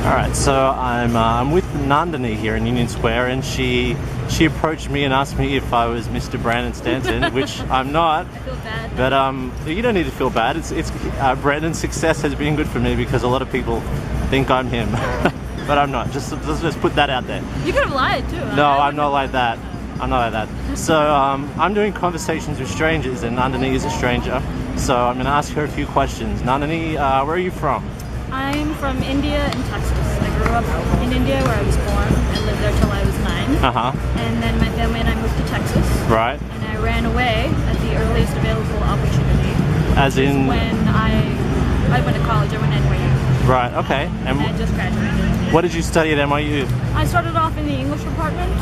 All right, so I'm with Nandini here in Union Square, and she approached me and asked me if I was Mr. Brandon Stanton, which I'm not. I feel bad. But you don't need to feel bad. It's Brandon's success has been good for me because a lot of people think I'm him, but I'm not. Let's just put that out there. You could have lied too. No, I'm not like that. I'm not like that. So I'm doing conversations with strangers, and Nandini is a stranger. So I'm going to ask her a few questions. Nandini, where are you from? I'm from India and Texas. I grew up in India where I was born and lived there till I was 9. And then my family and I moved to Texas. Right. And I ran away at the earliest available opportunity. As in? When I went to college. I went to NYU. Right, okay. And I just graduated. What did you study at NYU? I started off in the English department,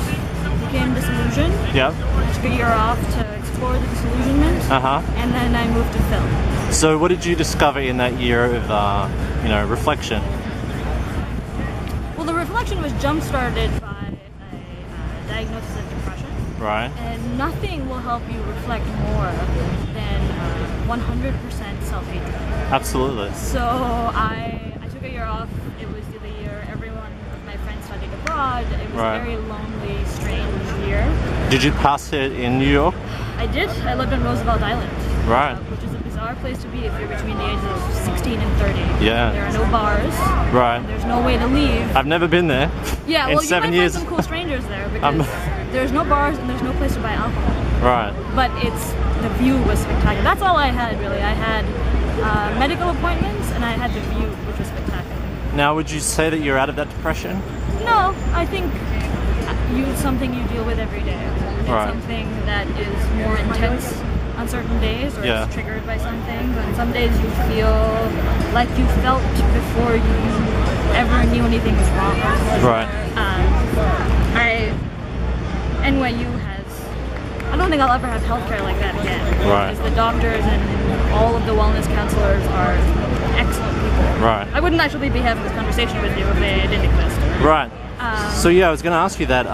became disillusioned. Yep. I took a year off to explore the disillusionment. And then I moved to film. So what did you discover in that year of, reflection? Well, the reflection was jump-started by a diagnosis of depression. Right. And nothing will help you reflect more than 100% self-hatred. Absolutely. So I took a year off. It was the year everyone of my friends studied abroad. It was a very lonely, strange year. Did you pass it in New York? I did. I lived on Roosevelt Island. Right. Which is a bizarre place to be if you're between the ages of 16 and 30. Yeah. There are no bars. Right. There's no way to leave. I've never been there. Yeah, in well, 7 you might years. find some cool strangers there because there's no bars and there's no place to buy alcohol. Right. But the view was spectacular. That's all I had, really. I had medical appointments and I had the view, which was spectacular. Now, would you say that you're out of that depression? No, I think it's something you deal with every day. It's something that is more intense on certain days, or it's triggered by something. And some days you feel like you felt before you ever knew anything was wrong. Right. NYU has. I don't think I'll ever have healthcare like that again. Right. Because the doctors and all of the wellness counselors are excellent people. Right. I wouldn't actually be having this conversation with you if they didn't exist. Right. So yeah, I was going to ask you that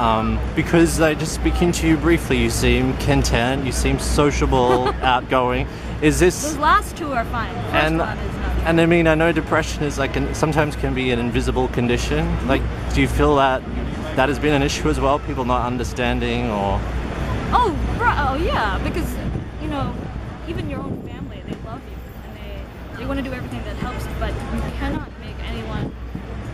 because just speaking to you briefly, you seem content, you seem sociable, outgoing. Is this? Those last two are fine. The first one is not. And I mean, I know depression is sometimes can be an invisible condition. Like, do you feel that has been an issue as well? People not understanding or? Oh yeah, because even your own family, they love you and they want to do everything that helps, but you cannot make anyone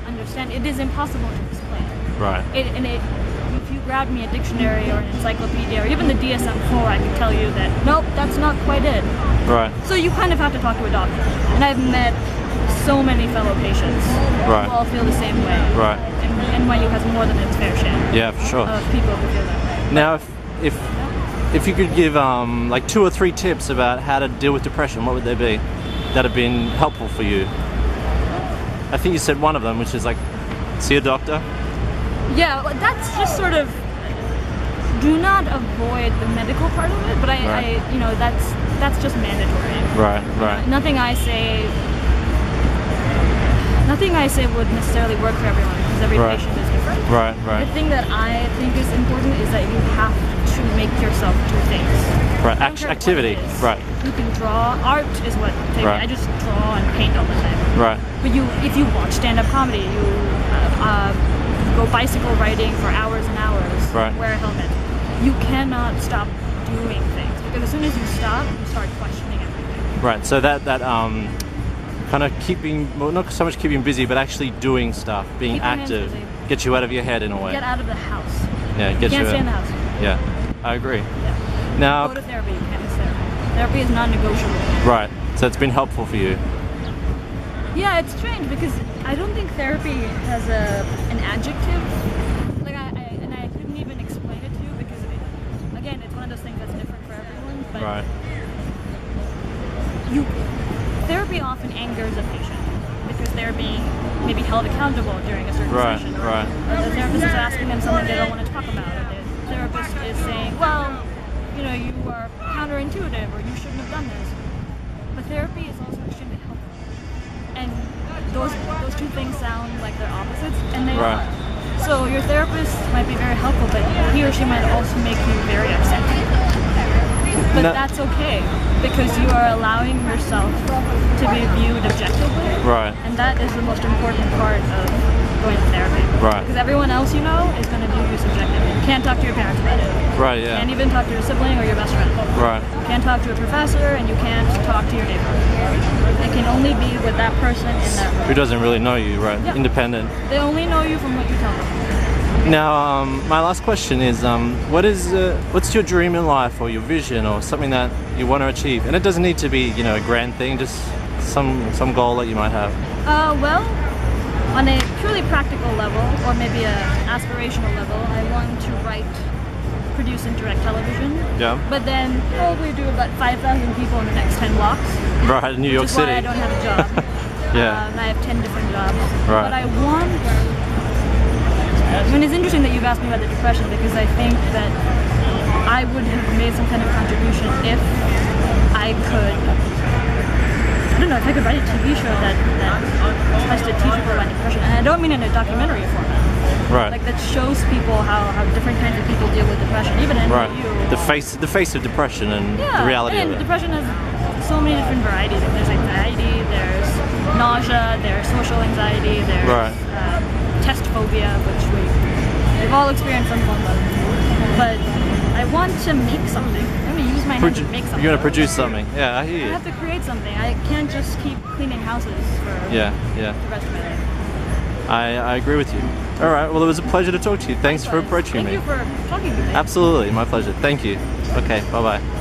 understand. It is impossible to explain. Right. If you grabbed me a dictionary or an encyclopedia or even the DSM-4, I could tell you that nope, that's not quite it. Right. So you kind of have to talk to a doctor. And I've met so many fellow patients who all feel the same way. Right. And NYU has more than its fair share. Yeah, for sure. Of people who feel that way. Now, if you could give 2 or 3 tips about how to deal with depression, what would they be that have been helpful for you? I think you said one of them, which is see a doctor. Yeah, that's just sort of do not avoid the medical part of it, but that's just mandatory. Right. Nothing I say would necessarily work for everyone because every patient is different. Right. The thing that I think is important is that you have to make yourself do things. Right, activity. Right. You can draw. Art is what I just draw and paint all the time. Right. But if you watch stand-up comedy, you go bicycle riding for hours and hours. Right. Wear a helmet. You cannot stop doing things because as soon as you stop, you start questioning everything. Right. So that kind of not so much keeping busy, but actually doing stuff, being active, get you out of your head in a way. Get out of the house. Yeah, you can't stay in the house. Yeah, I agree. Yeah. Now, go to therapy. You can't miss therapy. Therapy is non-negotiable. Right. So it's been helpful for you. Yeah, it's strange because I don't think therapy has an adjective. I couldn't even explain it to you because again, it's one of those things that's different for everyone. But therapy often angers a patient because they're being maybe held accountable during a certain session. Right. The therapist is asking them something they don't want to talk about. The therapist is saying, well, you are counterintuitive or you shouldn't have done this. But therapy is also extremely helpful. And those two things sound like they're opposites, and they are. So your therapist might be very helpful, but he or she might also make you very upset. But that's okay, because you are allowing yourself to be viewed objectively. Right. And that is the most important part of going to therapy. Right. Because everyone else you know is going to view you subjectively. You can't talk to your parents about it. Right, You yeah. can't even talk to your sibling or your best friend. Right. You can't talk to a professor, and you can't talk to your neighbor. It can only be with that person in that room. Who doesn't really know you, right? Yeah. Independent. They only know you from what you tell them. Now, my last question is, what's your dream in life, or your vision, or something that you want to achieve? And it doesn't need to be, a grand thing. Just some goal that you might have. Well, on a purely practical level, or maybe an aspirational level, I want to write, produce, and direct television. Yeah. But then probably do about 5,000 people in the next 10 blocks. Right, in New York Which is City. why I don't have a job. Yeah. I have 10 different jobs. Right. But I mean, it's interesting that you've asked me about the depression, because I think that I would have made some kind of contribution if I could. I don't know, if I could write a TV show that tries to teach people about depression, and I don't mean in a documentary format. Right. Like that shows people how different kinds of people deal with depression, even in Right. you. The face of depression and Yeah, the reality and of it. depression has so many different varieties. Like, there's anxiety, there's nausea, there's social anxiety, there's Right. test phobia, which we've all experienced some form of. But I want to make something. I'm going to use my hands to make something. You're gonna produce something. Yeah, I hear I you. have to create something. I can't just keep cleaning houses for Yeah. the rest of my life. I agree with you. All right. Well, it was a pleasure to talk to you. Thanks for approaching Thank me. you for talking to me. Absolutely, my pleasure. Thank you. Okay. Bye bye.